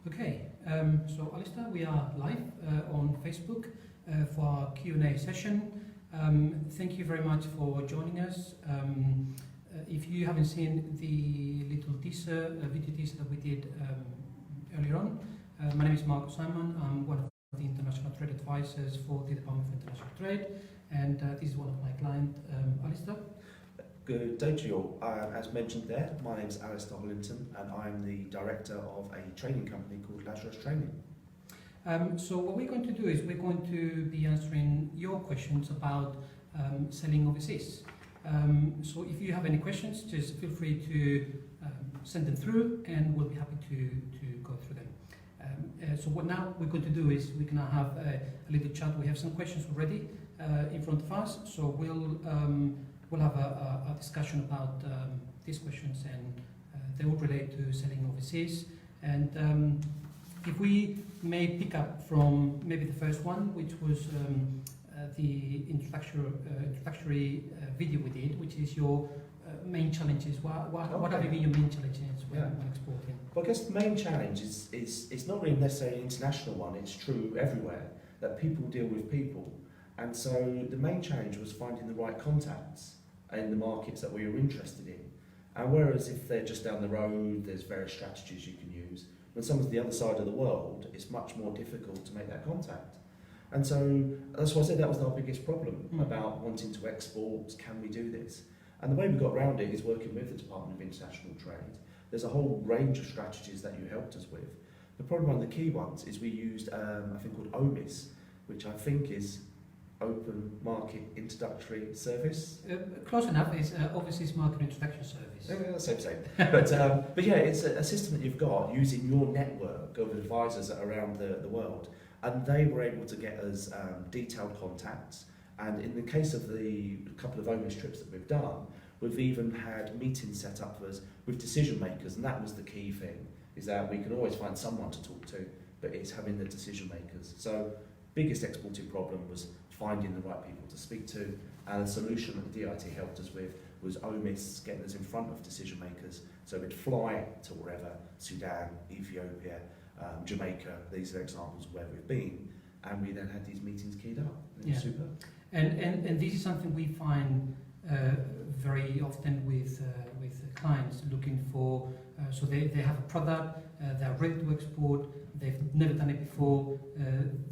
Okay, so Alistair, we are live on Facebook for our Q&A session. Thank you very much for joining us. If you haven't seen the little teaser, video teaser that we did earlier on, my name is Mark Simon. I'm one of the international trade advisors for the Department for International Trade, and this is one of my clients, Alistair. Good day to you all. As mentioned there, my name is Alistair Hollington and I'm the director of a training company called Lazarus Training. So what we're going to do is we're going to be answering your questions about selling overseas. So if you have any questions, just feel free to send them through and we'll be happy to go through them. So what now we're going to do is we're going to have a little chat. We have some questions already in front of us, so we'll have a discussion about these questions, and they will relate to selling overseas. And if we may pick up from maybe the first one, which was the introductory video we did, which is your main challenges. What have been your main challenges when exporting? Well, I guess the main challenge is it's not really necessarily an international one. It's true everywhere that people deal with people, and so the main challenge was finding the right contacts in the markets that we were interested in. And whereas if they're just down the road, there's various strategies you can use. When someone's the other side of the world, it's much more difficult to make that contact. And so that's why I said that was our biggest problem about wanting to export. Can we do this? And the way we got around it is working with the Department of International Trade. There's a whole range of strategies that you helped us with. But probably one of the key ones is we used a thing called OMIS, which I think is Open Market Introductory Service. Close enough. Is Overseas Market Introduction Service. Same. But yeah, it's a system that you've got using your network of advisors around the world, and they were able to get us detailed contacts. And in the case of the couple of OMIS trips that we've done, we've even had meetings set up for us with decision makers, and that was the key thing, is that we can always find someone to talk to, but it's having the decision makers. So biggest exporting problem was finding the right people to speak to, and the solution that the DIT helped us with was OMIS getting us in front of decision makers. So we'd fly to wherever, Sudan, Ethiopia, Jamaica, these are examples of where we've been, and we then had these meetings keyed up. Yeah. Super. And this is something we find very often with clients looking for, so they have a product, they're ready to export, they've never done it before,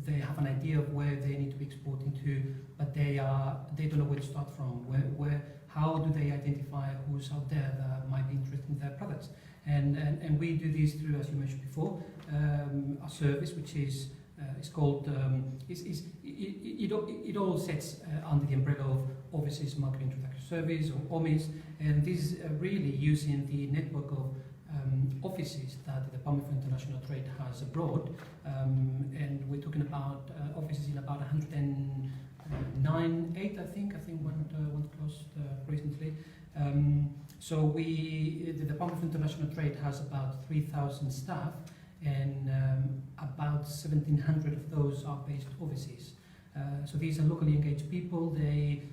they have an idea of where they need to be exporting to, but they don't know where to start from. How do they identify who's out there that might be interested in their products? And we do this through, as you mentioned before, a service which is it's called it all sits under the umbrella of Overseas Market Introduction Service, or OMIS, and this is really using the network of offices that the Department for International Trade has abroad, and we're talking about offices in about 109, I think one closed recently. So the Department for International Trade has about 3,000 staff, and about 1,700 of those are based overseas. So these are locally engaged people. They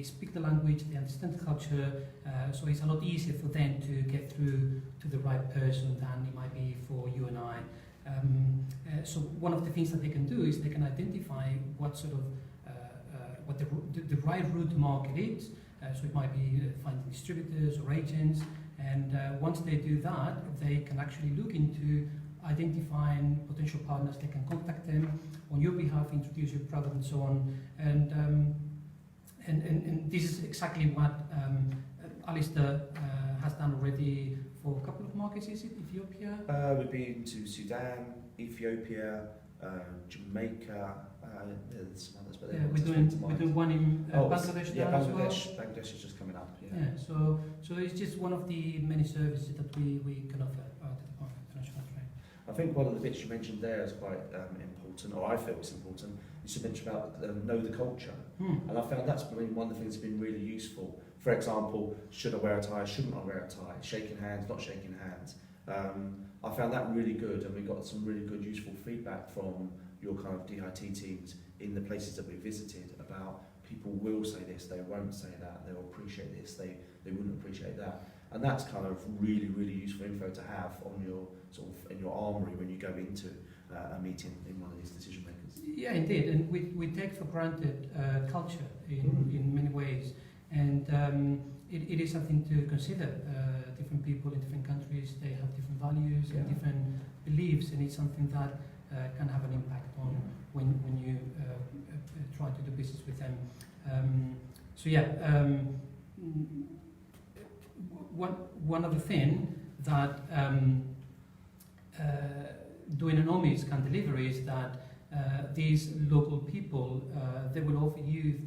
speak the language, they understand the culture, so it's a lot easier for them to get through to the right person than it might be for you and I. So one of the things that they can do is they can identify what sort of what the right route to market is. So it might be finding distributors or agents, and once they do that, they can actually look into identifying potential partners. They can contact them on your behalf, introduce your product, and so on. And this is exactly what Alistair has done already for a couple of markets. Is it Ethiopia? We've been to Sudan, Ethiopia, Jamaica. There's some others, but we're doing one in Bangladesh now as well. Bangladesh is just coming up. Yeah. So it's just one of the many services that we can offer at the Department of International Trade. I think one of the bits you mentioned there is quite important, or I feel it's important. You mentioned about know the culture, and I found that's been one of the things that's been really useful. For example, should I wear a tie? Shouldn't I wear a tie? Shaking hands, not shaking hands. I found that really good, and we got some really good, useful feedback from your kind of DIT teams in the places that we visited about people will say this, they won't say that, they'll appreciate this, they wouldn't appreciate that. And that's kind of really, really useful info to have on your sort of in your armoury when you go into a meeting in one of these decision makers. Yeah, indeed, and we take for granted culture in many ways, and it is something to consider. Different people in different countries, they have different values and different beliefs, and it's something that can have an impact on when you try to do business with them. One other thing that doing an OMIS can deliver is that these local people, they will offer you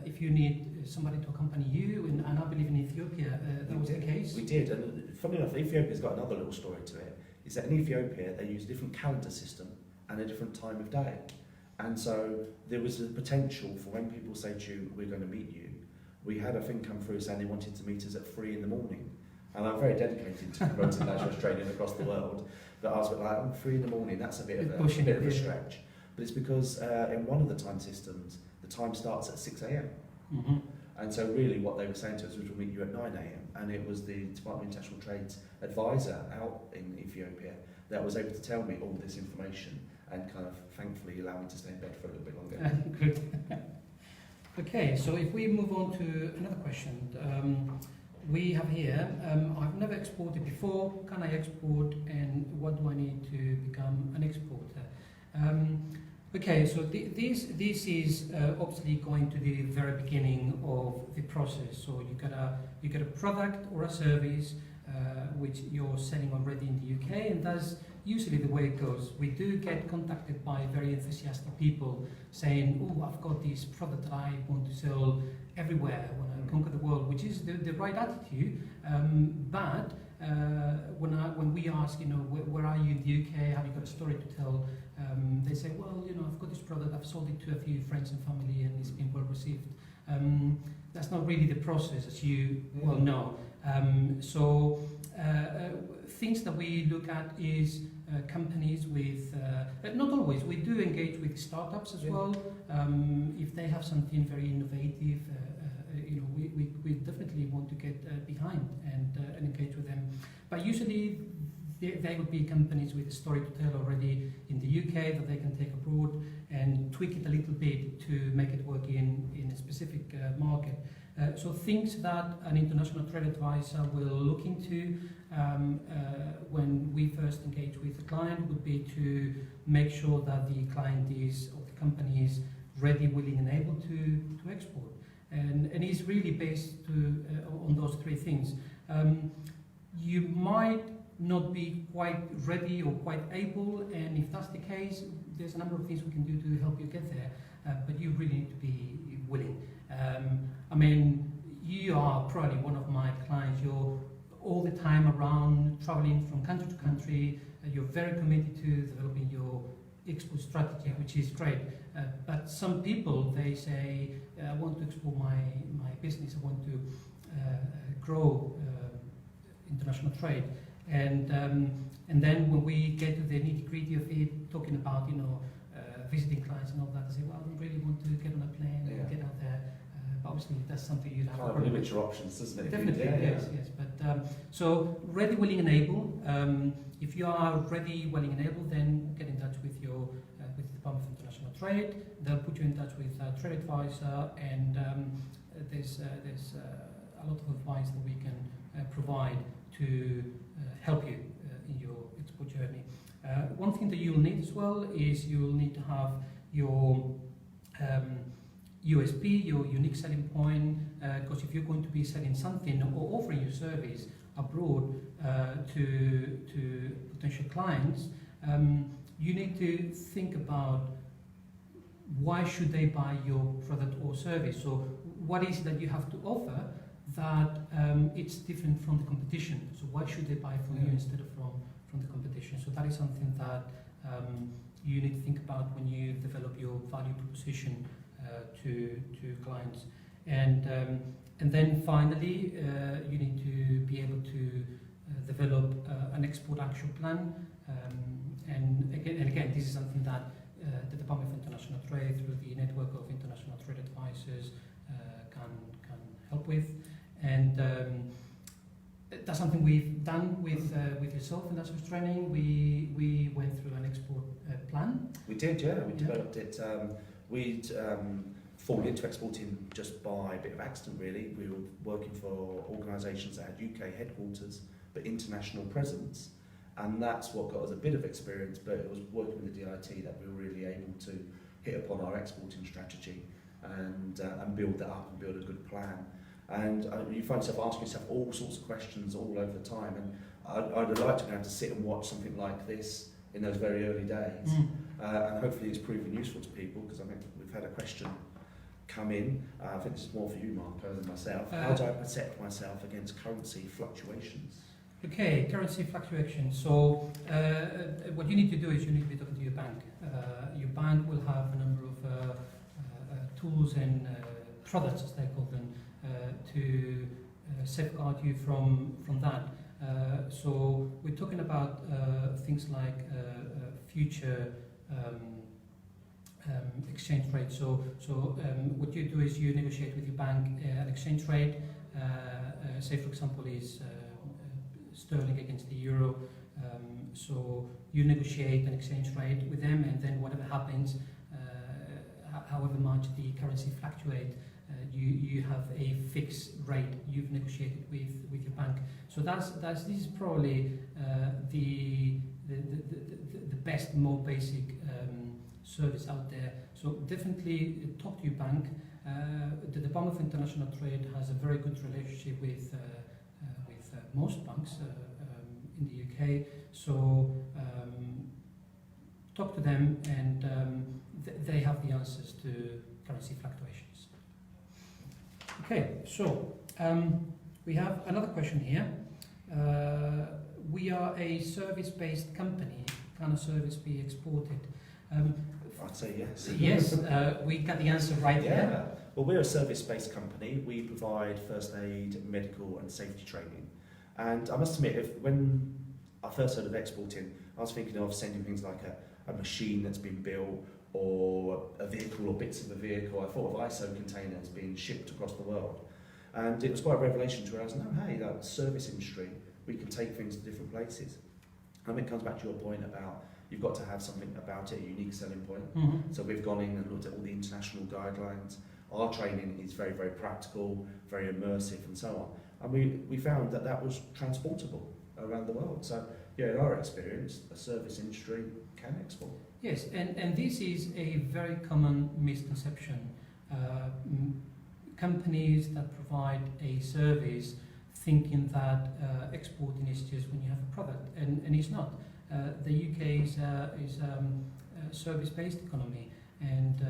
if you need somebody to accompany you, and I believe in Ethiopia that was the case. We did, and funny enough, Ethiopia's got another little story to it. Is that in Ethiopia they use a different calendar system and a different time of day, and so there was a potential for when people say to you, "We're going to meet you." We had a thing come through saying they wanted to meet us at 3 in the morning, and I'm very dedicated to promoting Lazarus Training across the world. But I was like, 3 in the morning, that's a bit of a stretch. But it's because in one of the time systems, the time starts at 6 a.m. Mm-hmm. And so really what they were saying to us was we'll meet you at 9 a.m. And it was the Department of International Trade's advisor out in Ethiopia that was able to tell me all this information and kind of thankfully allow me to stay in bed for a little bit longer. Good. Okay, so if we move on to another question. We have here, I've never exported before, can I export, and what do I need to become an exporter? Okay, so this is obviously going to the very beginning of the process. So you get a product or a service which you're selling already in the UK, and that's usually the way it goes. We do get contacted by very enthusiastic people saying, "Oh, I've got this product that I want to sell everywhere. I want to conquer the world," which is the right attitude. But when we ask, where are you in the UK? Have you got a story to tell? They say, well, I've got this product, I've sold it to a few friends and family, and it's been well received. That's not really the process, as you well know. Things that we look at is companies with, not always, we do engage with startups as well. If they have something very innovative, we definitely want to get behind and engage with them. But usually they would be companies with a story to tell already in the UK that they can take abroad and tweak it a little bit to make it work in a specific market. So things that an international trade advisor will look into when we first engage with the client would be to make sure that the client is, or the company is, ready, willing and able to export. And it's really based on those three things. You might not be quite ready or quite able, and if that's the case, there's a number of things we can do to help you get there, but you really need to be willing. You are probably one of my clients. You're all the time around, traveling from country to country. You're very committed to developing your export strategy, which is great. But some people, they say, I want to export my business, I want to grow international trade. And then when we get to the nitty-gritty of it, talking about visiting clients and all that, they say, well, I don't really want to get on a plane and get out there. But obviously, that's something you'd have to kind of limit your options, doesn't it? Definitely, yes. But so ready, willing, and able. If you are ready, willing, and able, then get in touch with your with the Department of International Trade. They'll put you in touch with a trade advisor, and there's a lot of advice that we can provide to help you in your export journey. One thing that you'll need as well is you'll need to have your USP, your unique selling point, because if you're going to be selling something or offering your service abroad to potential clients, you need to think about why should they buy your product or service. So what is it that you have to offer that it's different from the competition? So why should they buy from you instead of from the competition? So that is something that you need to think about when you develop your value proposition to clients. And then finally, you need to be able to develop an export action plan. And again, this is something that the Department of International Trade, through the network of international trade advisors, can help with. And that's something we've done with yourself in Lazarus Training. We went through an export plan. We did, yeah. We developed it. We'd fallen into exporting just by a bit of accident, really. We were working for organisations that had UK headquarters but international presence, and that's what got us a bit of experience. But it was working with the DIT that we were really able to hit upon our exporting strategy and build that up and build a good plan. And you find yourself asking yourself all sorts of questions all over the time. And I'd like to be able to sit and watch something like this in those very early days. And hopefully it's proven useful to people, because I think we've had a question come in. I think this is more for you, Marco, than myself. How do I protect myself against currency fluctuations? Okay, currency fluctuations. So what you need to do is you need to be talking to your bank. Your bank will have a number of tools and products, as they call them, to safeguard you from that. So we're talking about things like future exchange rate. So what you do is you negotiate with your bank an exchange rate. Say, for example, is sterling against the euro. So you negotiate an exchange rate with them, and then whatever happens, however much the currency fluctuates, you have a fixed rate you've negotiated with your bank. So this is probably the best, more basic service out there. So definitely talk to your bank. The Department of International Trade has a very good relationship with most banks in the UK. So talk to them, and they have the answers to currency fluctuations. Okay, so we have another question here. We are a service-based company. Can a service be exported? I'd say yes. Yes, we got the answer right there. Well, we're a service-based company. We provide first aid, medical and safety training. And I must admit, when I first heard of exporting, I was thinking of sending things like a machine that's been built, or a vehicle or bits of a vehicle. I thought of ISO containers being shipped across the world. And it was quite a revelation to realize, no, hey, that service industry, we can take things to different places. And it comes back to your point about you've got to have something about it, a unique selling point. So we've gone in and looked at all the international guidelines. Our training is very, very practical, very immersive and so on. And we found that was transportable around the world. So yeah, in our experience, a service industry can export. Yes, and this is a very common misconception. Companies that provide a service thinking that exporting is just when you have a product, and it's not. The UK is a service-based economy, and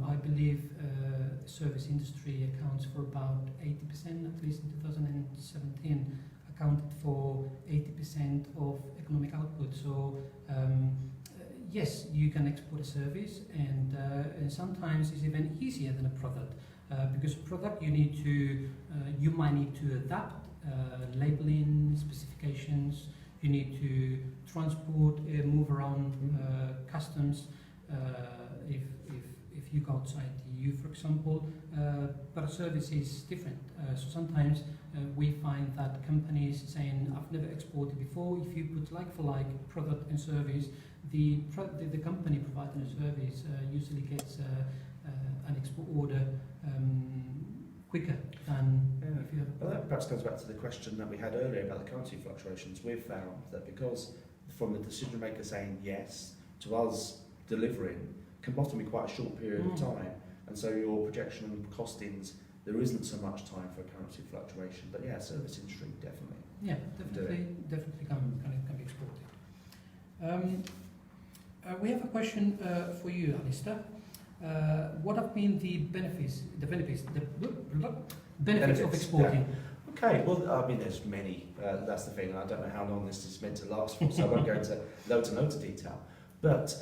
I believe the service industry accounts for about 80%, at least in 2017, accounted for 80% of economic output. So yes, you can export a service, and sometimes it's even easier than a product, because a product you might need to adapt labeling, specifications. You need to transport, move around customs if you go outside the EU, for example. But a service is different. So sometimes we find that companies saying, I've never exported before. If you put like for like product and service, the company providing a service usually gets an export order quicker than if you have. Well, that perhaps comes back to the question that we had earlier about the currency fluctuations. We've found that because from the decision maker saying yes to us delivering can often be quite a short period of time, and so your projection and costings, there isn't so much time for currency fluctuation. But yeah, service industry definitely. Yeah, definitely can be exported. We have a question for you, Alistair. What have been the benefits of exporting? Yeah. Okay, well, I mean, there's many. That's the thing. I don't know how long this is meant to last for, so I won't go into loads and loads of detail. But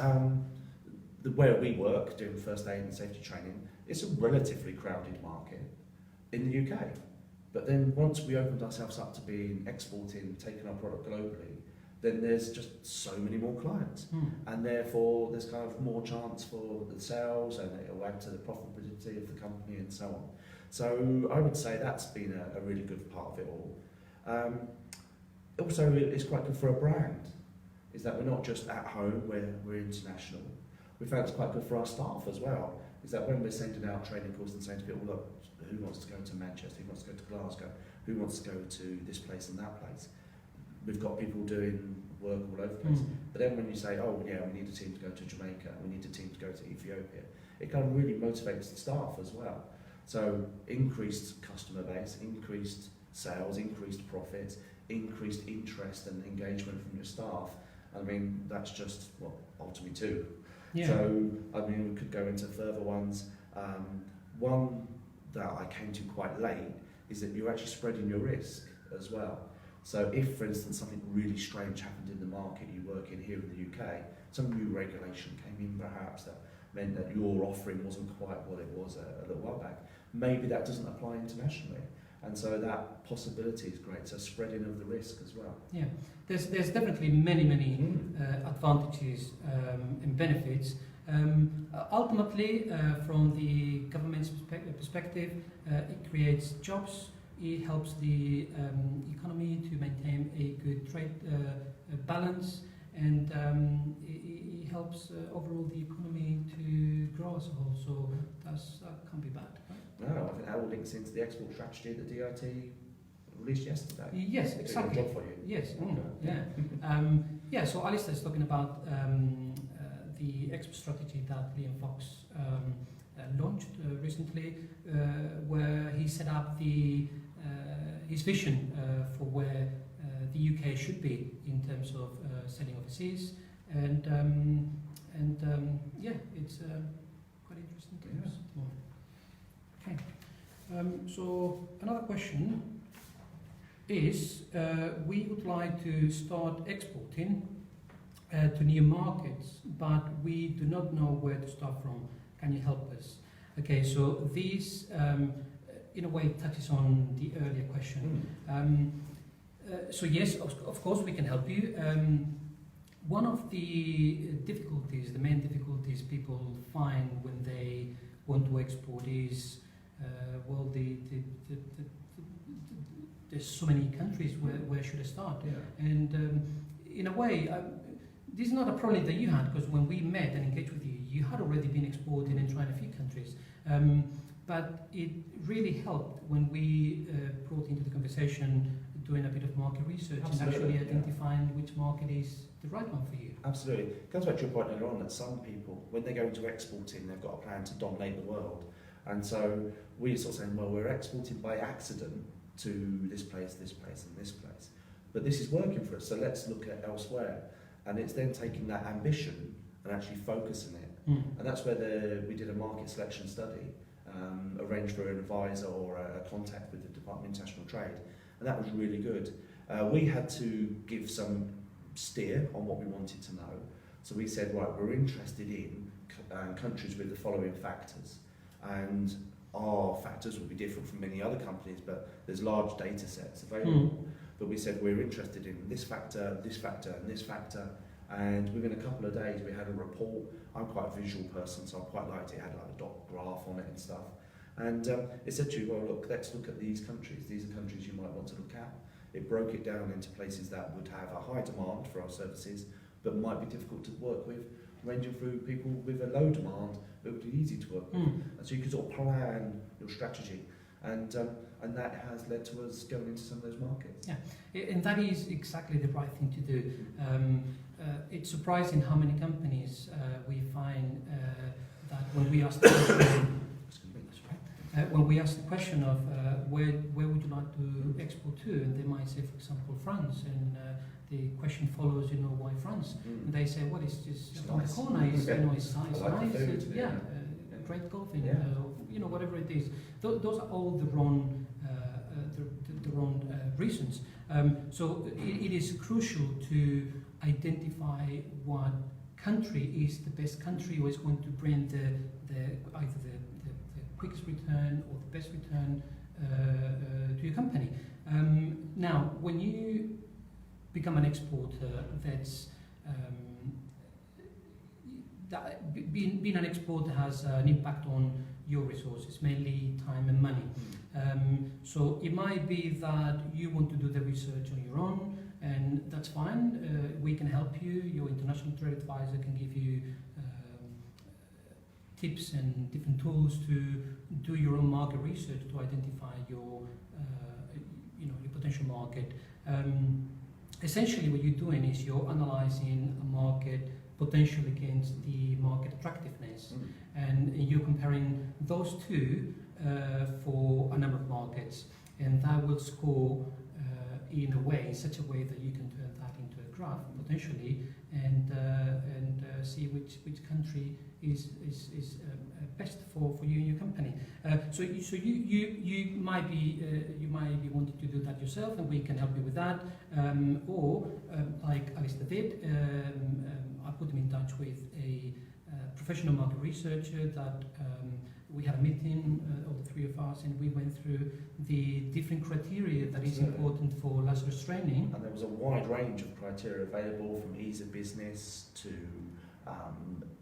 the way we work, doing first aid and safety training, it's a relatively crowded market in the UK. But then once we opened ourselves up to being exporting, taking our product globally, then there's just so many more clients. And therefore there's kind of more chance for the sales, and it'll add to the profitability of the company and so on. So I would say that's been a really good part of it all. Also, it's quite good for a brand, is that we're not just at home, we're international. We found it's quite good for our staff as well, is that when we're sending out training courses and saying to people, look, who wants to go to Manchester, who wants to go to Glasgow, who wants to go to this place and that place, we've got people doing work all over the place. But then when you say, oh yeah, we need a team to go to Jamaica, we need a team to go to Ethiopia, it kind of really motivates the staff as well. So increased customer base, increased sales, increased profits, increased interest and engagement from your staff. I mean, that's just, well, ultimately two. Yeah. So, I mean, we could go into further ones. One that I came to quite late is that you're actually spreading your risk as well. So if, for instance, something really strange happened in the market you work in here in the UK, some new regulation came in perhaps that meant that your offering wasn't quite what it was a little while back, maybe that doesn't apply internationally. And so that possibility is great, so spreading of the risk as well. Yeah, there's definitely many advantages and benefits. Ultimately, from the government's perspective, it creates jobs, it helps the economy to maintain a good trade balance, and it helps overall the economy to grow as a whole, so that can't be bad. No, I think that all links into the export strategy that DIT released yesterday. Yes, exactly. Job for you. Yes, Okay. yeah. So Alistair is talking about the export strategy that Liam Fox launched recently, where he set up his vision for where the UK should be in terms of selling overseas, and yeah, it's quite interesting times. Yeah. Okay. So another question is, we would like to start exporting to new markets, but we do not know where to start from. Can you help us? Okay, so this in a way touches on the earlier question. So yes, of course we can help you. One of the difficulties, the main difficulties people find when they want to export is, well, there's so many countries, where should I start? Yeah. And in a way, this is not a problem that you had, because when we met and engaged with you, you had already been exporting and trying a few countries. But it really helped when we brought into the conversation doing a bit of market research. Absolutely, and actually identifying which market is the right one for you. Absolutely. It comes back to your point earlier on that some people, when they go into exporting, they've got a plan to dominate the world. And so we're sort of saying, well, we're exporting by accident to this place, and this place. But this is working for us, so let's look at elsewhere. And it's then taking that ambition and actually focusing it. And that's where we did a market selection study, arranged for an advisor or a contact with the Department of International Trade, and that was really good. We had to give some steer on what we wanted to know. So we said, right, we're interested in countries with the following factors, and our factors will be different from many other companies, but there's large data sets available. But we said we're interested in this factor, and this factor, and within a couple of days we had a report. I'm quite a visual person, so I quite liked it. It had like a dot graph on it and stuff. And it said to you, well, look, let's look at these countries. These are countries you might want to look at. It broke it down into places that would have a high demand for our services, but might be difficult to work with, ranging through people with a low demand, but would be easy to work with. And so you could sort of plan your strategy. And that has led to us going into some of those markets. Yeah, and that is exactly the right thing to do. It's surprising how many companies we find that when we ask the question, when we ask the question of where would you like to export to, and they might say, for example, France, and the question follows, why France? And they say, well, it's just on the corner, it's nice, great golfing, whatever it is. Those are all the wrong reasons. So it is crucial to identify what country is the best country, or is going to bring either the quickest return or the best return to your company. Now, when you become an exporter, being an exporter has an impact on your resources, mainly time and money. So it might be that you want to do the research on your own, and that's fine. We can help you. Your international trade advisor can give you tips and different tools to do your own market research to identify your your potential market. Essentially, what you're doing is you're analysing a market potential against the market attractiveness, and you're comparing those two for a number of markets, and that will score in a way, in such a way that you can turn that into a graph potentially, and see which country is best for you and your company. So you might be wanting to do that yourself, and we can help you with that. Or like Alistair did, I put him in touch with a professional market researcher that we had a meeting, all the three of us, and we went through the different criteria that is important for Lazarus Training. And there was a wide range of criteria available, from ease of business to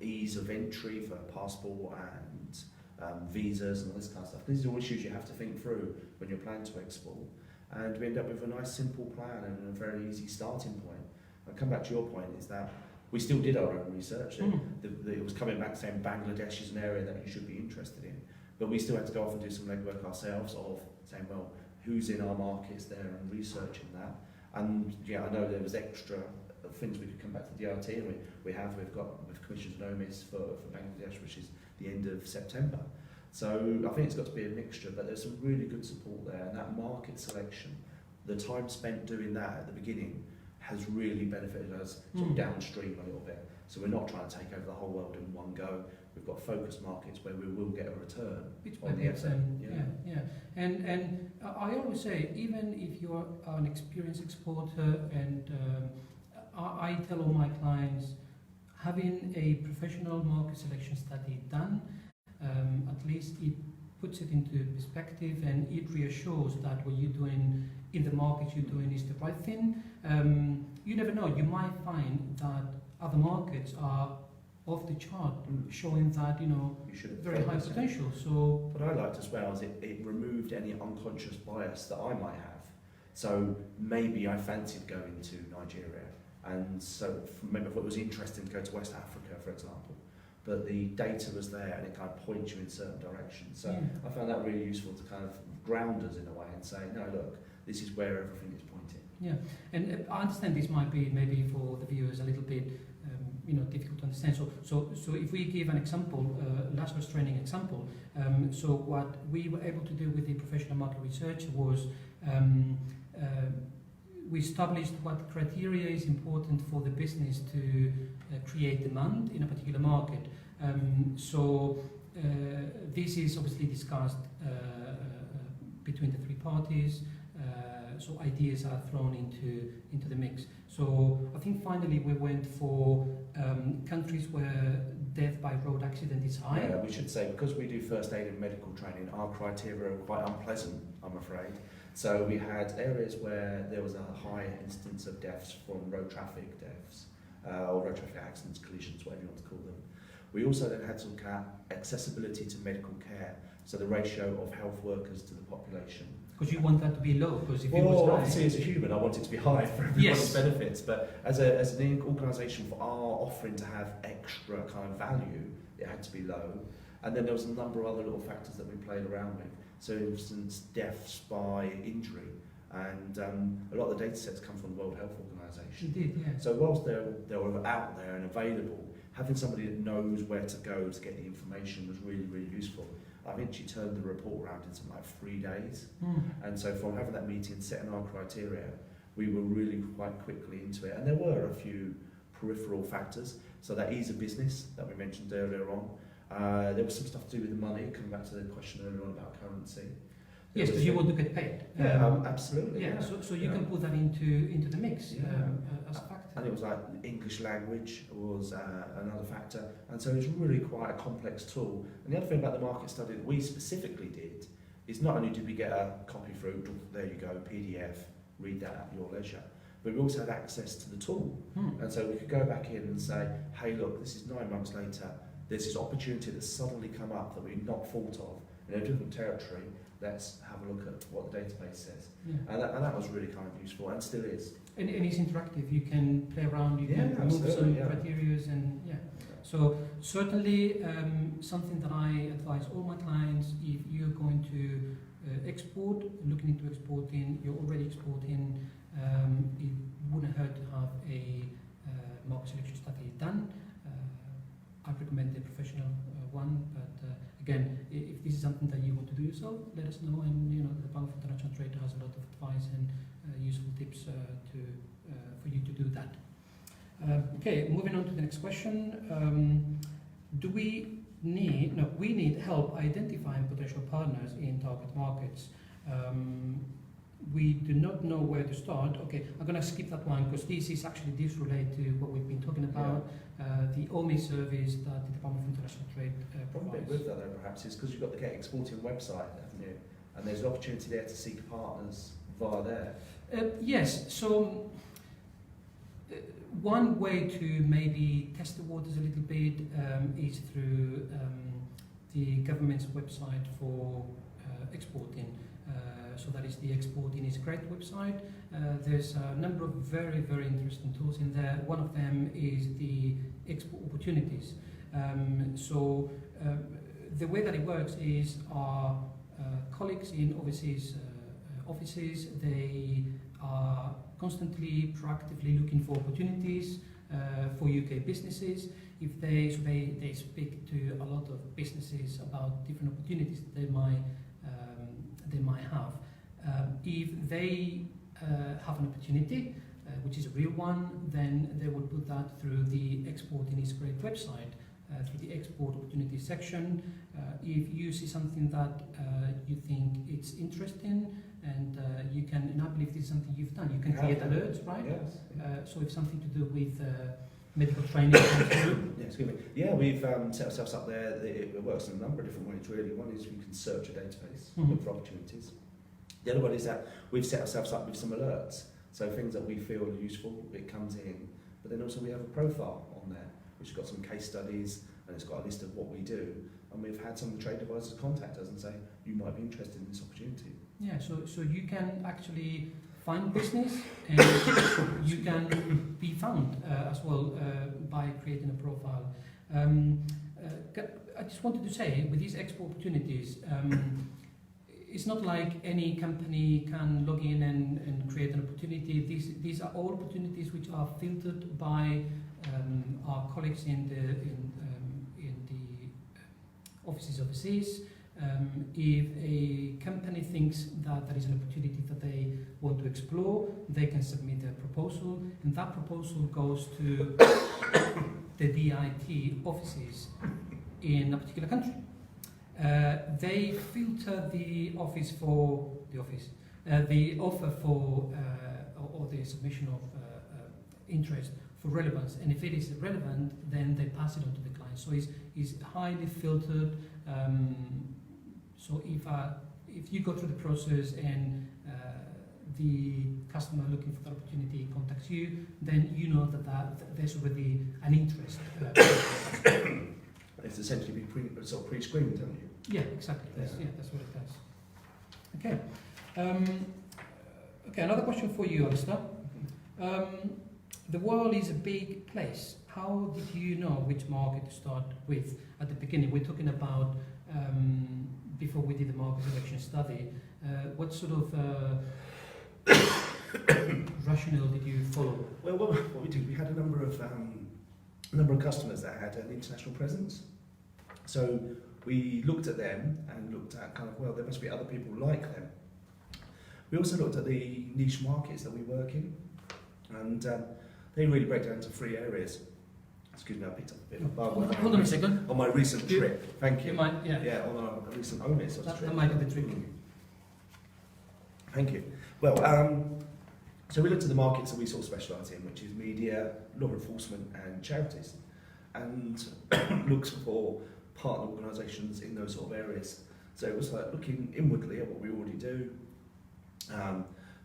ease of entry for passport and visas and all this kind of stuff. These are all issues you have to think through when you're planning to export. And we end up with a nice simple plan and a very easy starting point. I'll come back to your point, is that we still did our own research. It was coming back saying Bangladesh is an area that you should be interested in. But we still had to go off and do some legwork ourselves of saying, well, who's in our markets there, and researching that. And yeah, I know there was extra things we could come back to the IOT, and we've commissioned an OMIS for Bangladesh, which is the end of September. So I think it's got to be a mixture, but there's some really good support there, and that market selection, the time spent doing that at the beginning has really benefited us sort of downstream a little bit. So we're not trying to take over the whole world in one go. We've got focused markets where we will get a return on the effort. And I always say, even if you're an experienced exporter, and I tell all my clients, having a professional market selection study done, at least it puts it into perspective, and it reassures that what you're doing in the market you're doing is the right thing. You never know, you might find that other markets are off the chart, showing that, you should very high potential. So what I liked as well is it removed any unconscious bias that I might have. So maybe I fancied going to Nigeria, and so maybe I thought it was interesting to go to West Africa, for example. But the data was there, and it kind of points you in certain directions. So I found that really useful to kind of ground us in a way and say, no, look, this is where everything is pointing. Yeah, and I understand this might be maybe for the viewers a little bit difficult to understand. So if we give an example, Lazarus Training example, so what we were able to do with the professional market research was we established what criteria is important for the business to create demand in a particular market. This is obviously discussed between the three parties. So ideas are thrown into the mix. So I think finally we went for countries where death by road accident is high. Yeah, we should say, because we do first aid and medical training, our criteria are quite unpleasant, I'm afraid. So we had areas where there was a high instance of deaths from road traffic deaths, or road traffic accidents, collisions, whatever you want to call them. We also then had to look at accessibility to medical care, so the ratio of health workers to the population. Because you want that to be low, because if it was high... obviously as a human I want it to be high for everybody's benefits, but as an organisation, for our offering to have extra kind of value, it had to be low. And then there was a number of other little factors that we played around with. So for instance, deaths by injury, and a lot of the data sets come from the World Health Organization. It did, yeah. So whilst they were out there and available, having somebody that knows where to go to get the information was really, really useful. I think she turned the report around in something like 3 days. And so from having that meeting, setting our criteria, we were really quite quickly into it. And there were a few peripheral factors. So that ease of business that we mentioned earlier on. There was some stuff to do with the money, coming back to the question earlier on about currency. Yes, because you want to get paid. Absolutely. Yeah, so you can put that into the mix as a factor. And it was like English language was another factor, and so it was really quite a complex tool. And the other thing about the market study that we specifically did is not only did we get a copy through, there you go, PDF, read that at your leisure, but we also had access to the tool. And so we could go back in and say, hey look, this is 9 months later, there's this opportunity that's suddenly come up that we've not thought of in a different territory. let's have a look at what the database says. Yeah. And that was really kind of useful, and still is. And it's interactive. You can play around. You can remove some criteria, and So certainly something that I advise all my clients: if you're going to export, looking into exporting, you're already exporting, it wouldn't hurt to have a market selection study done. I recommend a professional one, but again, if this is something that you want to do yourself, let us know. And the Bank for International Trade has a lot of advice and useful tips for you to do that. Okay, moving on to the next question. We need help identifying potential partners in target markets. We do not know where to start. Okay, I'm going to skip that one because this relates to what we've been talking about, the OMI service that the Department of International Trade provides. With that though, perhaps, is because you've got the Get Exporting website, haven't you? And there's an opportunity there to seek partners via there. Yes, so one way to maybe test the waters a little bit is through the government's website for exporting. So that is the Exporting is Great website. There's a number of very, very interesting tools in there. One of them is the export opportunities. The way that it works is our colleagues in overseas offices, they are constantly, proactively looking for opportunities for UK businesses. If they speak to a lot of businesses about different opportunities that they might have. If they have an opportunity, which is a real one, then they will put that through the Exporting is Great website, through the Export Opportunities section. If you see something that you think it's interesting, and you can, and I believe this is something you've done, you can create alerts, right? Yes. So if something to do with medical training comes through. Yeah, excuse me. Yeah, we've set ourselves up there. It works in a number of different ways, really. One is we can search a database, look for opportunities. The other one is that we've set ourselves up with some alerts. So things that we feel are useful, it comes in. But then also we have a profile on there, which has got some case studies, and it's got a list of what we do. And we've had some of the trade advisors contact us and say, you might be interested in this opportunity. Yeah, so you can actually find business, and you can be found as well by creating a profile. I just wanted to say, with these export opportunities, it's not like any company can log in and create an opportunity. These are all opportunities which are filtered by our colleagues in the offices overseas. If a company thinks that there is an opportunity that they want to explore, they can submit a proposal, and that proposal goes to the DIT offices in a particular country. They filter the offer for or the submission of interest for relevance, and if it is relevant, then they pass it on to the client. So it's highly filtered. So if you go through the process and the customer looking for the opportunity contacts you, then you know that there's already an interest. It's essentially been pre-screened, haven't you? Yeah, exactly. That's what it does. Okay. Okay. Another question for you, Alistair. The world is a big place. How did you know which market to start with at the beginning? We're talking about before we did the market selection study. What sort of rationale did you follow? Well, what we did, we had a number of customers that had an international presence. So we looked at them and looked at kind of, well, there must be other people like them. We also looked at the niche markets that we work in, and they really break down into 3 areas. Excuse me, I picked up a bit of a bug. Hold on a second. On my recent trip. Thank you. You might, Yeah, on a recent OMIS trip. That might be the trick. Thank you. Well, so we looked at the markets that we sort of specialise in, which is media, law enforcement and charities, and looks for partner organisations in those sort of areas. So it was like looking inwardly at what we already do,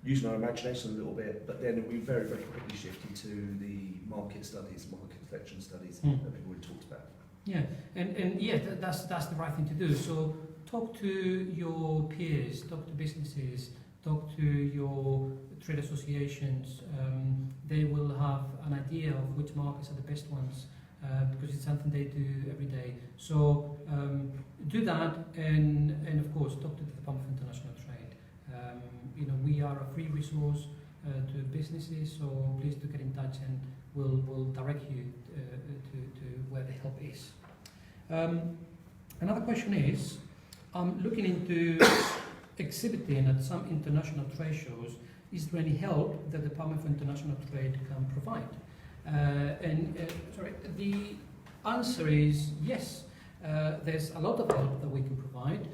using our imagination a little bit, but then we very, very quickly shifted to the market studies, market selection studies that we've already talked about. Yeah, and that's the right thing to do. So talk to your peers, talk to businesses, talk to your trade associations. They will have an idea of which markets are the best ones because it's something they do every day. So do that, and of course talk to the Department of International Trade. We are a free resource to businesses, so please do get in touch, and we'll direct you to where the help is. Another question is, I'm looking into exhibiting at some international trade shows. Is there any help that the Department for International Trade can provide? The answer is yes. There's a lot of help that we can provide,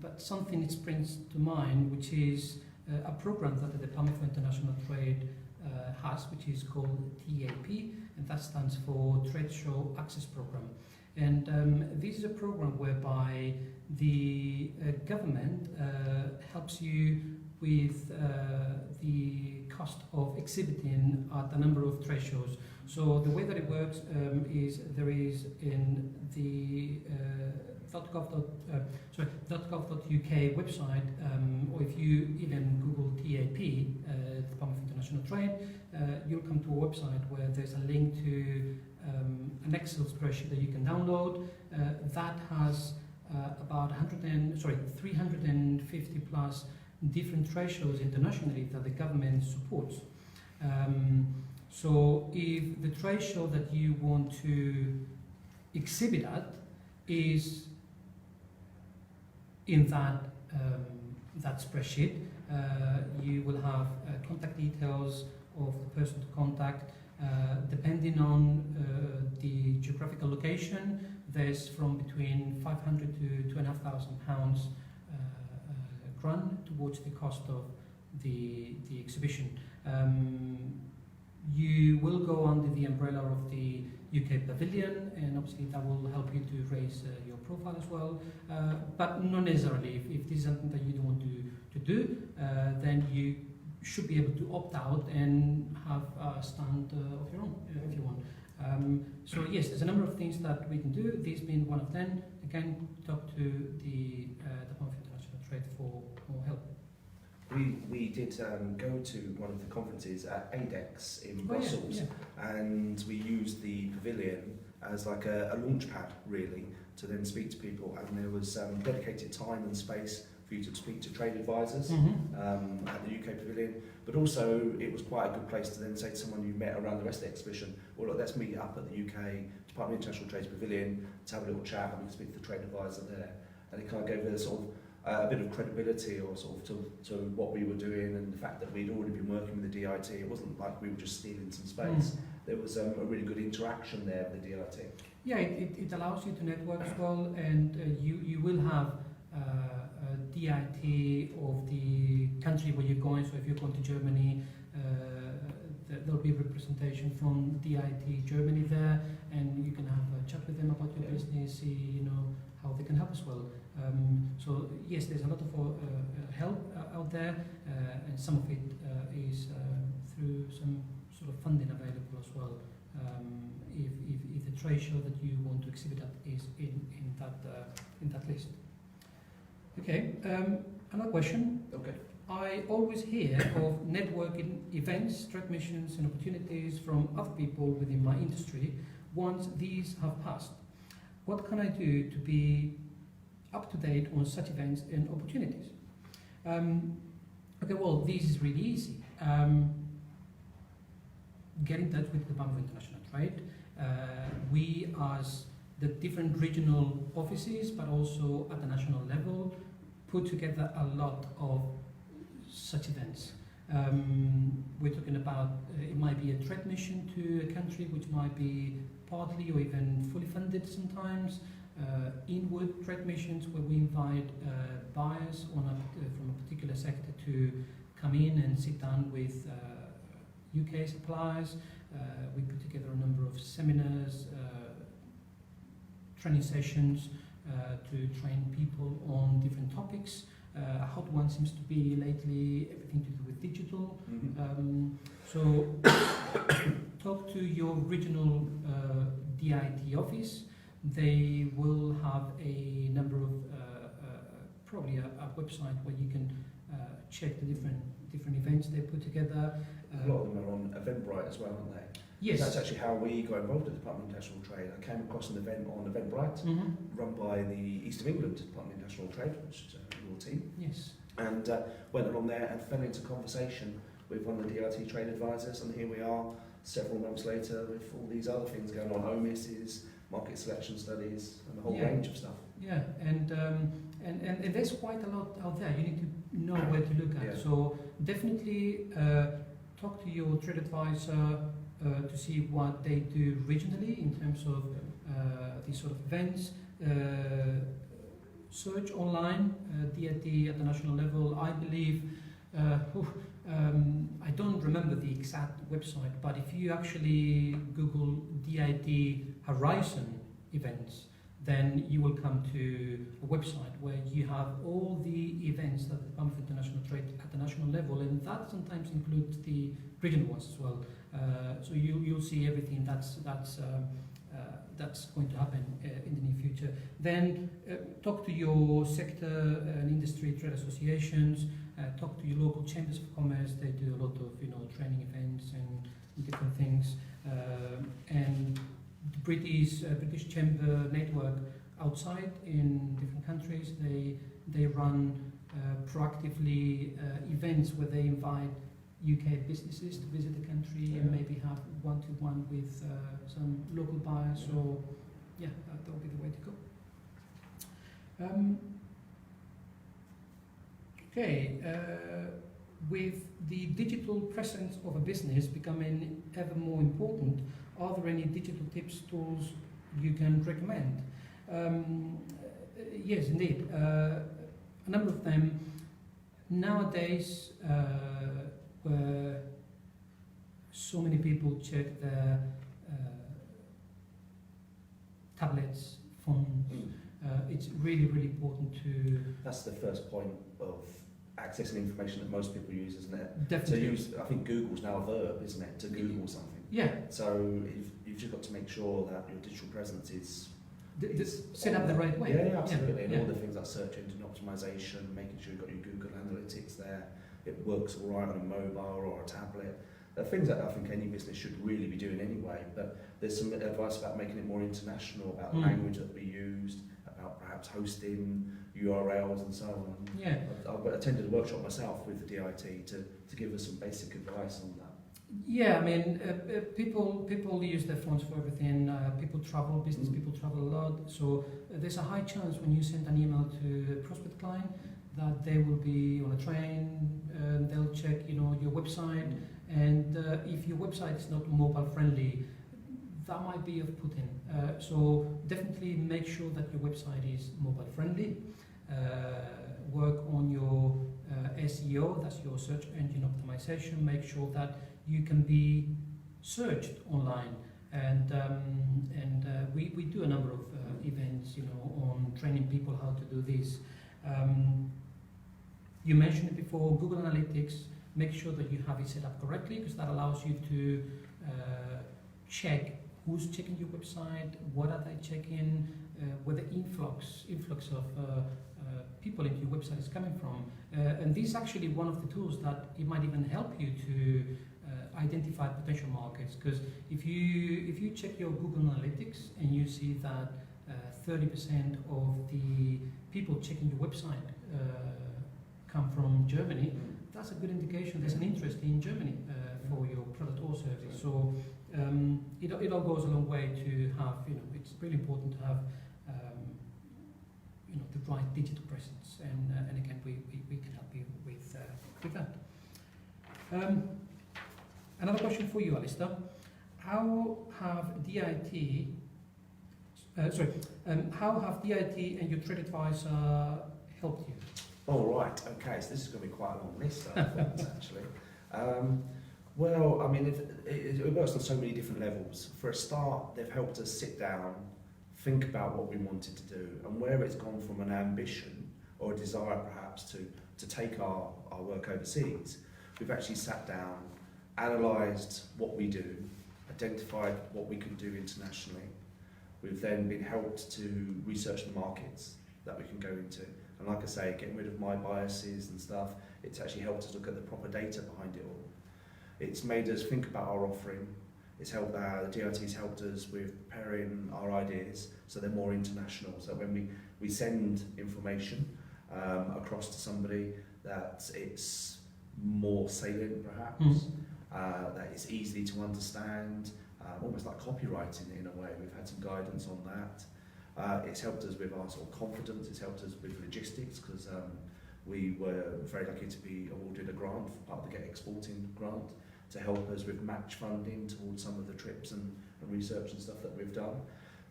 but something that springs to mind, which is a program that the Department for International Trade has, which is called TAP, and that stands for Trade Show Access Program. And this is a program whereby the government helps you with the cost of exhibiting at a number of trade shows. So the way that it works is there is in the .gov.uk website, or if you even Google TAP, Department of International Trade, you'll come to a website where there's a link to an Excel spreadsheet that you can download that has about 350 plus different trade shows internationally that the government supports. So if the trade show that you want to exhibit at is in that spreadsheet, you will have contact details of the person to contact. Depending on the geographical location, there's from between 500 to £2,500 grant towards the cost of the exhibition. You will go under the umbrella of the UK Pavilion, and obviously that will help you to raise your profile as well, but not necessarily. If this is something that you don't want to do, then you should be able to opt out and have a stand of your own if you want. So yes, there's a number of things that we can do, this being one of them. Again, talk to the Department of International Trade for more help. We did go to one of the conferences at ADEX in Brussels, and we used the pavilion as like a launch pad, really, to then speak to people, and there was dedicated time and space for you to speak to trade advisors at the UK Pavilion, but also it was quite a good place to then say to someone you met around the rest of the exhibition, well, look, let's meet up at the UK Department of International Trade's Pavilion to have a little chat, and we can speak to the trade advisor there, and it kind of gave us sort of a bit of credibility or sort of to what we were doing, and the fact that we'd already been working with the DIT. It wasn't like we were just stealing some space. There was a really good interaction there with the DIT. Yeah, it allows you to network as well, and you will have a DIT of the country where you're going. So if you're going to Germany, there'll be representation from DIT Germany there, and you can have a chat with them about your business, see how they can help as well. So yes, there's a lot of help out there, and some of it is through some sort of funding available as well. If the trade show that you want to exhibit at is in that list. Okay, another question. Okay. I always hear of networking events, trade missions, and opportunities from other people within my industry. Once these have passed, what can I do to be up to date on such events and opportunities? Okay, well, this is really easy. Get in touch with the Department of International Trade. We, as the different regional offices, but also at the national level, put together a lot of such events. We're talking about, it might be a trade mission to a country, which might be partly or even fully funded sometimes. Inward trade missions where we invite buyers from a particular sector to come in and sit down with UK suppliers. We put together a number of seminars, training sessions to train people on different topics. A hot one seems to be lately everything to do with digital. So talk to your regional DIT office. They will have a number of probably a website where you can check the different events they put together. A lot of them are on Eventbrite as well, aren't they? Yes. That's actually how we got involved at the Department of International Trade. I came across an event on Eventbrite, run by the East of England Department of International Trade, which is your team. Yes. And went along there and fell into conversation with one of the IOT TripAdvisors, and here we are several months later with all these other things going on, OMISs, market selection studies, and a whole range of stuff. Yeah, and there's quite a lot out there. You need to know where to look at. Yeah. So definitely talk to your trade advisor to see what they do regionally in terms of these sort of events. Search online, DIT at the national level. I believe, I don't remember the exact website, but if you actually Google DIT Horizon events, then you will come to a website where you have all the events that the Department of International Trade at the national level, and that sometimes includes the regional ones as well. So you'll see everything that's going to happen in the near future. Then talk to your sector and industry trade associations. Talk to your local chambers of commerce. They do a lot of training events and different things. And the British Chamber network outside in different countries, they run proactively events where they invite UK businesses to visit the country and maybe have one-to-one with some local buyers. So yeah, that will be the way to go. Okay, with the digital presence of a business becoming ever more important, are there any digital tips, tools you can recommend? Yes, indeed. A number of them. Nowadays, where so many people check their tablets, phones, it's really, really important to... That's the first point of accessing information that most people use, isn't it? Definitely. I think Google's now a verb, isn't it? To Google something. Yeah. So you've just got to make sure that your digital presence is set up the right way. Yeah, absolutely. And all the things like search engine optimization, making sure you've got your Google Analytics there, it works all right on a mobile or a tablet. They're things that I think any business should really be doing anyway, but there's some advice about making it more international, about the language that we used, about perhaps hosting URLs and so on. Yeah. I've attended a workshop myself with the DIT to give us some basic advice on that. Yeah, I mean, people use their phones for everything. People travel, business people travel a lot. So there's a high chance when you send an email to a prospect client that they will be on a train, they'll check, your website, and if your website is not mobile friendly, that might be off-putting. So definitely make sure that your website is mobile friendly. Work on your SEO, that's your search engine optimization. Make sure that you can be searched online, and we do a number of events, on training people how to do this. You mentioned it before, Google Analytics. Make sure that you have it set up correctly, because that allows you to check who's checking your website, what are they checking, where the influx of people into your website is coming from. And this is actually one of the tools that it might even help you to identify potential markets, because if you check your Google Analytics and you see that 30% of the people checking your website come from Germany, that's a good indication there's an interest in Germany for your product or service. So it all goes a long way to have, it's really important to have the right digital presence, and again we can help you with that. Another question for you, Alistair. How have DIT and your trade advisor helped you? All right, okay, so this is going to be quite a long list, I think, actually. Well, I mean, it works on so many different levels. For a start, they've helped us sit down, think about what we wanted to do, and where it's gone from an ambition or a desire perhaps to take our work overseas. We've actually sat down, analysed what we do, identified what we can do internationally. We've then been helped to research the markets that we can go into, And like I say, getting rid of my biases and stuff, it's actually helped us look at the proper data behind it all. It's made us think about our offering. It's helped the DIT's helped us with preparing our ideas so they're more international. So when we send information across to somebody, that it's more salient perhaps, that it's easy to understand, almost like copywriting in a way. We've had some guidance on that. It's helped us with our sort of confidence, it's helped us with logistics, because we were very lucky to be awarded a grant, part of the Get Exporting grant, to help us with match funding towards some of the trips and research and stuff that we've done.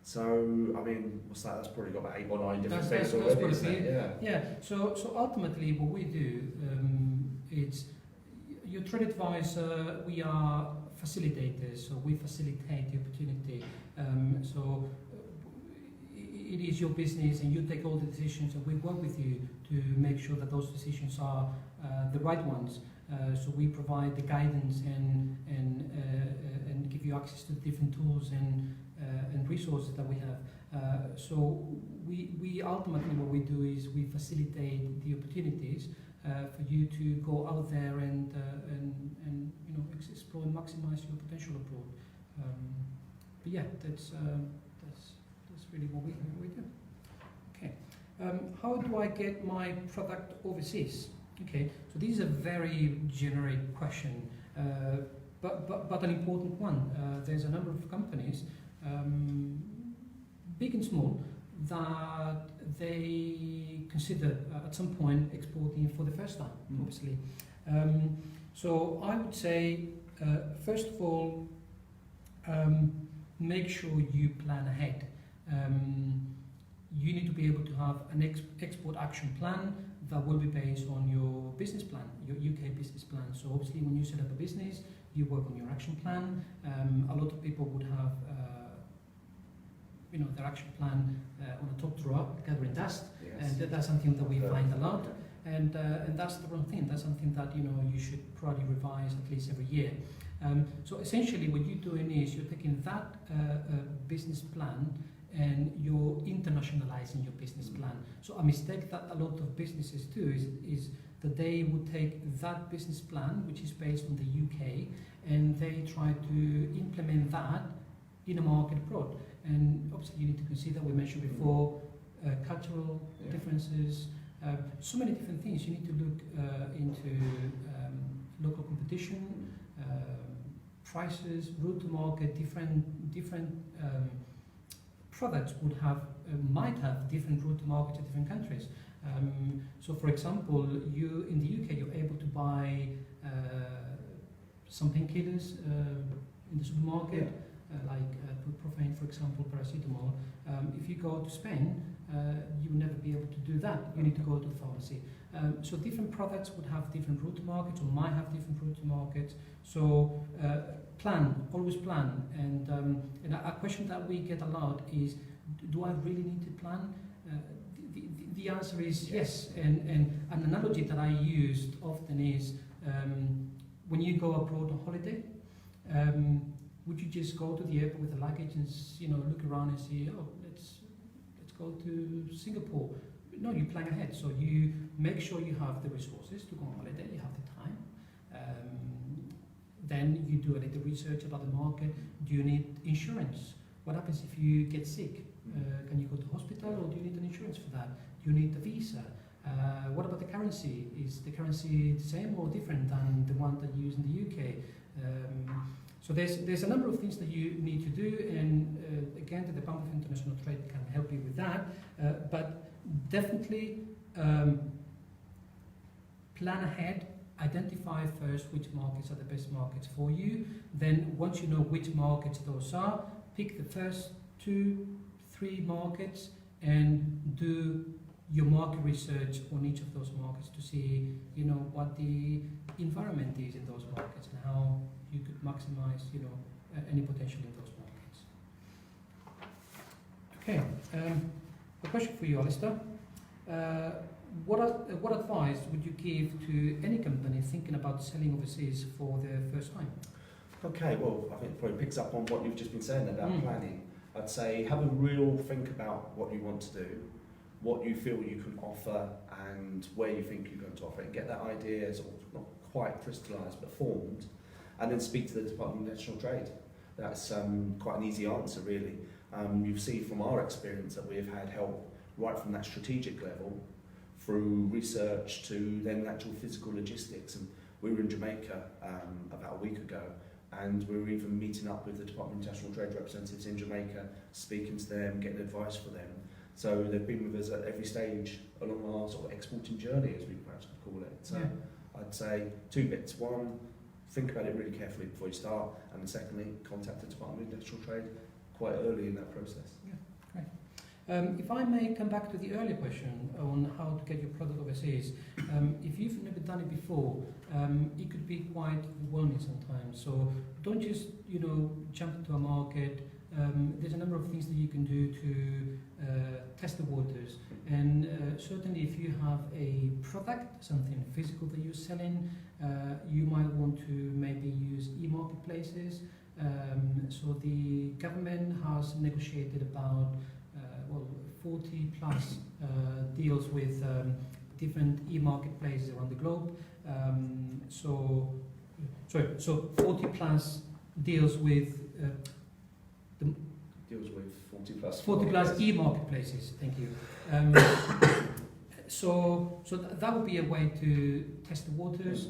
So, I mean, what's that? That's probably got about 8 or 9 different things already, isn't it? Yeah. So ultimately what we do, it's your TripAdvisor, we are facilitators, so we facilitate the opportunity. So it is your business and you take all the decisions, and we work with you to make sure that those decisions are the right ones. So we provide the guidance and give you access to the different tools and resources that we have. So we ultimately what we do is we facilitate the opportunities for you to go out there and you know, explore and maximize your potential abroad. But yeah, that's really what we do. Okay, how do I get my product overseas? Okay, so this is a very generic question, but an important one. There's a number of companies, big and small, that they consider at some point exporting for the first time, obviously. So I would say, first of all, make sure you plan ahead. You need to be able to have an export action plan that will be based on your business plan, your UK business plan. So obviously when you set up a business, you work on your action plan. A lot of people would have you know, their action plan on a top drawer, gathering dust, and that's something that we find a lot. And that's the wrong thing. That's something that, you know, you should probably revise at least every year. So essentially what you're doing is you're taking that business plan and you're internationalizing your business plan. So a mistake that a lot of businesses do is that they would take that business plan, which is based on the UK, and they try to implement that in a market abroad. And obviously you need to consider, we mentioned before, cultural differences, so many different things. You need to look into local competition, prices, route to market. Different products would have might have different route to market to different countries. So, for example, you in the UK you're able to buy some painkillers in the supermarket, like ibuprofen, for example, paracetamol. If you go to Spain, you will never be able to do that. You need to go to the pharmacy. So different products would have different route to markets, or might have different route to markets. So always plan. And a question that we get a lot is, do I really need to plan? The answer is yes. And an analogy that I used often is, when you go abroad on holiday, would you just go to the airport with the luggage and look around and see, oh, let's go to Singapore? No, you plan ahead. So you make sure you have the resources to go on holiday, you have the time. Then you do a little research about the market. Do you need insurance? What happens if you get sick? Can you go to hospital, or do you need an insurance for that? Do you need a visa? What about the currency? Is the currency the same or different than the one that you use in the UK? So there's a number of things that you need to do, and again, the Department of International Trade can help you with that. But definitely plan ahead. Identify first which markets are the best markets for you. Then once you know which markets those are, pick the first 2-3 markets and do your market research on each of those markets to see, what the environment is in those markets and how you could maximize, any potential in those markets. Okay, a question for you, Alistair. What advice would you give to any company thinking about selling overseas for their first time? Okay, well, I think it probably picks up on what you've just been saying about planning. I'd say have a real think about what you want to do. what you feel you can offer and where you think you're going to offer it, and get that idea sort of not quite crystallised but formed, and then speak to the Department of International Trade. That's quite an easy answer, really. You've seen from our experience that we've had help right from that strategic level through research to then actual physical logistics. And we were in Jamaica about a week ago, and we were even meeting up with the Department of International Trade representatives in Jamaica, speaking to them, getting advice for them. So they've been with us at every stage along our sort of exporting journey, as we perhaps could call it. So I'd say 2 bits. One, think about it really carefully before you start, and then secondly, contact the Department of International Trade quite early in that process. Yeah, great. If I may come back to the earlier question on how to get your product overseas, if you've never done it before, it could be quite overwhelming sometimes. So don't just, jump into a market. There's a number of things that you can do to test the waters. And certainly if you have a product, something physical that you're selling, you might want to maybe use e-marketplaces. So the government has negotiated about 40 plus deals with different e-marketplaces around the globe. So 40 plus deals with Deals with 40 plus. 40 plus e-marketplaces. Thank you. So that would be a way to test the waters.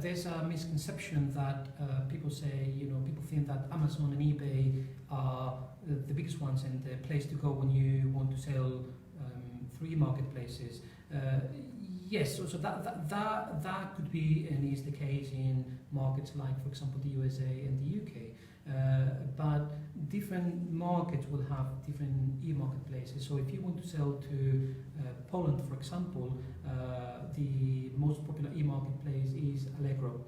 There's a misconception that people say, people think that Amazon and eBay are the biggest ones and the place to go when you want to sell through e-marketplaces. Yes, so that could be and is the case in markets like, for example, the USA and the UK. But different markets will have different e-marketplaces. So if you want to sell to Poland, for example, the most popular e-marketplace is Allegro.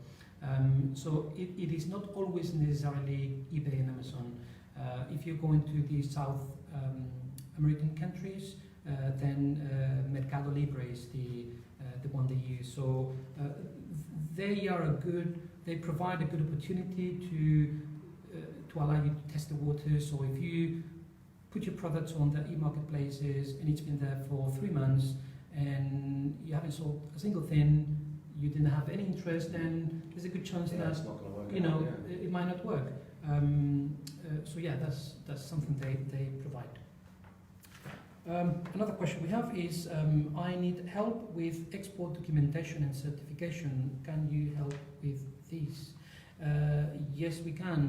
So it is not always necessarily eBay and Amazon. If you're going to the South American countries, then Mercado Libre is the one they use. So they provide a good opportunity to allow you to test the waters. So if you put your products on the e-marketplaces and it's been there for 3 months and you haven't sold a single thing, you didn't have any interest, then there's a good chance that it's not going to work it might not work. So that's something they provide. Another question we have is, I need help with export documentation and certification. Can you help with these? Yes, we can,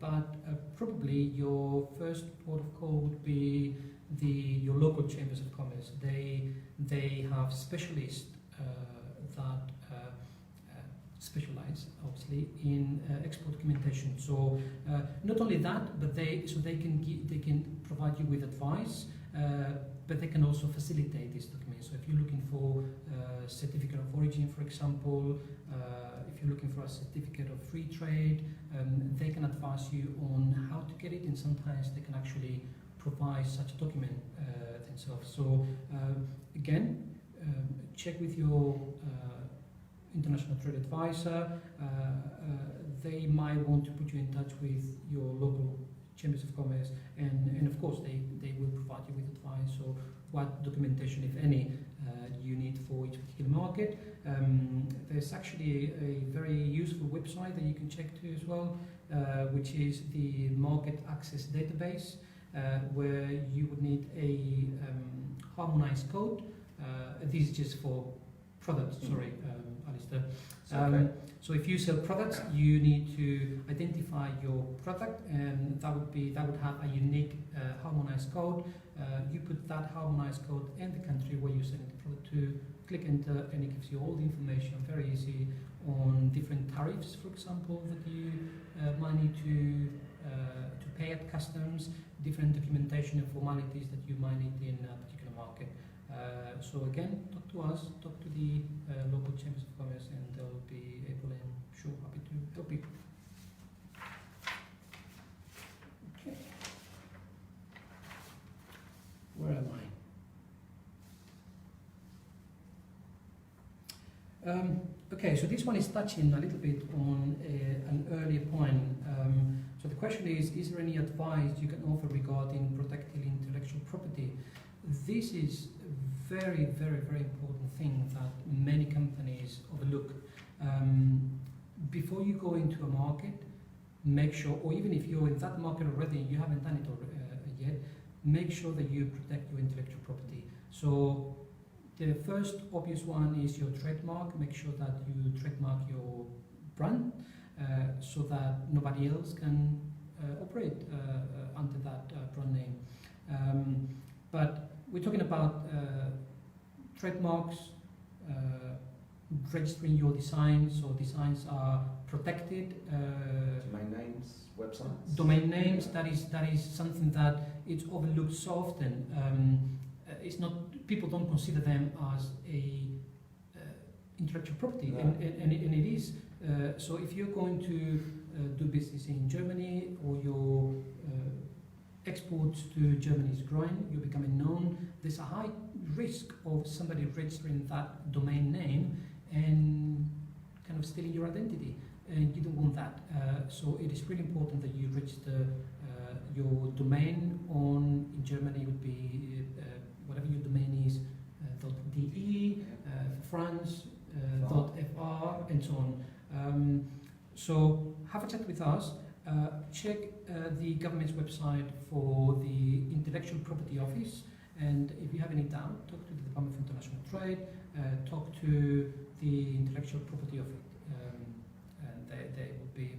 but probably your first port of call would be your local chambers of commerce. They have specialists that specialize, obviously, in export documentation. So not only that, but they can provide you with advice, but they can also facilitate these documents. So if you're looking for a certificate of origin, for example, if you're looking for a certificate of free trade, they can advise you on how to get it, and sometimes they can actually provide such a document themselves. So again, check with your international trade advisor. They might want to put you in touch with your local chambers of commerce, and of course they will provide you with advice. So what documentation, if any, you need for each particular market. There's actually a very useful website that you can check to as well, which is the Market Access Database, where you would need a harmonized code. This is just for products, sorry, Alistair. So if you sell products, you need to identify your product, and that would have a unique harmonized code. You put that harmonized code in the country where you're selling the product to, click enter, and it gives you all the information, very easy, on different tariffs, for example, that you might need to pay at customs, different documentation and formalities that you might need in a particular market. So again, talk to us, talk to the local chambers of commerce, and they'll be able and sure happy to help you. Okay. Where am I? Okay, so this one is touching a little bit on an earlier point. So the question is there any advice you can offer regarding protecting intellectual property? this is very, very, very important thing that many companies overlook. Before you go into a market, make sure, or even if you're in that market already and you haven't done it yet, make sure that you protect your intellectual property. So the first obvious one is your trademark. Make sure that you trademark your brand so that nobody else can operate under that brand name. But we're talking about trademarks, registering your designs, so designs are protected. Domain names, websites. Domain names, that is something that it's overlooked so often. It's not, people don't consider them as a intellectual property, No. and it is. So if you're going to do business in Germany, or your exports to Germany is growing, you're becoming known, there's a high risk of somebody registering that domain name and kind of stealing your identity, and you don't want that. So it is really important that you register your domain on, in Germany it would be whatever your domain is, .de, France, .fr, and so on. So have a chat with us. Check the government's website for the Intellectual Property Office, and if you have any doubt, talk to the Department of International Trade, talk to the Intellectual Property Office, and they will be